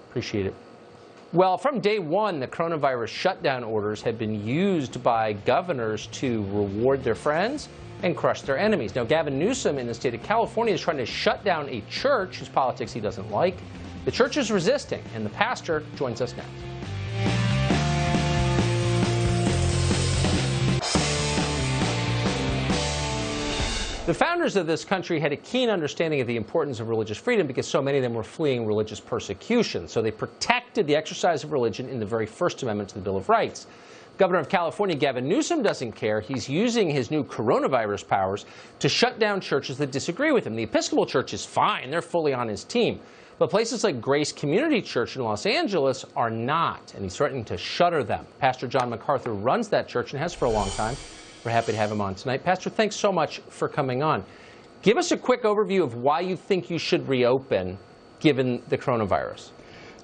Appreciate it. Well, from day one, the coronavirus shutdown orders have been used by governors to reward their friends and crush their enemies. Now, Gavin Newsom in the state of California is trying to shut down a church whose politics he doesn't like. The church is resisting, and the pastor joins us next. The founders of this country had a keen understanding of the importance of religious freedom because so many of them were fleeing religious persecution. So they protected the exercise of religion in the very First Amendment to the Bill of Rights. Governor of California, Gavin Newsom, doesn't care. He's using his new coronavirus powers to shut down churches that disagree with him. The Episcopal Church is fine. They're fully on his team. But places like Grace Community Church in Los Angeles are not, and he's threatening to shutter them. Pastor John MacArthur runs that church and has for a long time. We're happy to have him on tonight. Pastor, thanks so much for coming on. Give us a quick overview of why you think you should reopen given the coronavirus.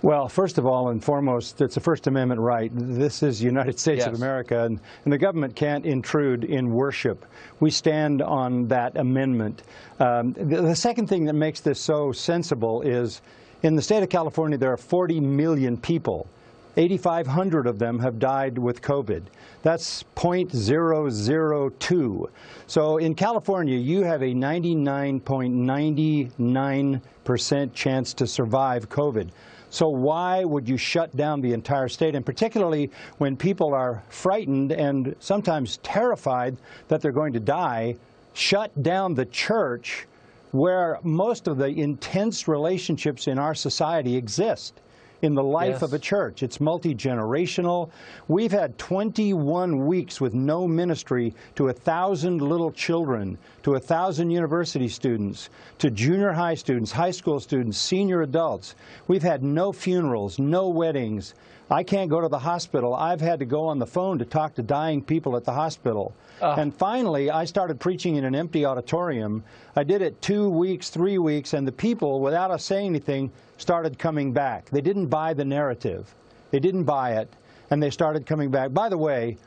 Well, first of all and foremost, it's a First Amendment right. This is the United States of America, and the government can't intrude in worship. We stand on that amendment. The second thing that makes this so sensible is in the state of California, there are 40 million people. 8,500 of them have died with COVID. That's 0.002. So in California, you have a 99.99% chance to survive COVID. So why would you shut down the entire state? And particularly when people are frightened and sometimes terrified that they're going to die, shut down the church where most of the intense relationships in our society exist. In the life of a church. It's multi-generational. We've had 21 weeks with no ministry to 1,000 little children, to 1,000 university students, to junior high students, high school students, senior adults. We've had no funerals, no weddings. I can't go to the hospital. I've had to go on the phone to talk to dying people at the hospital. And finally, I started preaching in an empty auditorium. I did it 2 weeks, 3 weeks, and the people, without us saying anything, started coming back. They didn't buy the narrative. They didn't buy it, and they started coming back. By the way,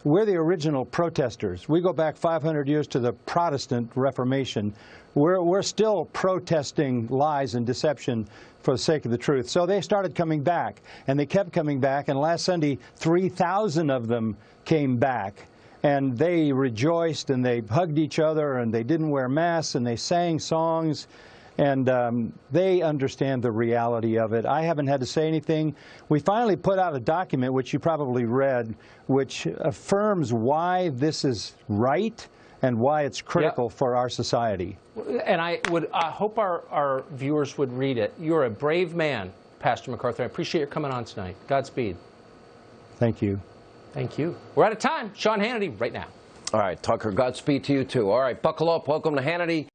we're the original protesters. We go back 500 years to the Protestant Reformation. We're still protesting lies and deception for the sake of the truth. So they started coming back, and they kept coming back, and last Sunday, 3,000 of them came back. And they rejoiced, and they hugged each other, and they didn't wear masks, and they sang songs. And they understand the reality of it. I haven't had to say anything. We finally put out a document, which you probably read, which affirms why this is right and why it's critical for our society. And I hope our viewers would read it. You're a brave man, Pastor MacArthur. I appreciate your coming on tonight. Godspeed. Thank you. Thank you. We're out of time. Sean Hannity, right now. All right, Tucker, Godspeed to you, too. All right, buckle up. Welcome to Hannity.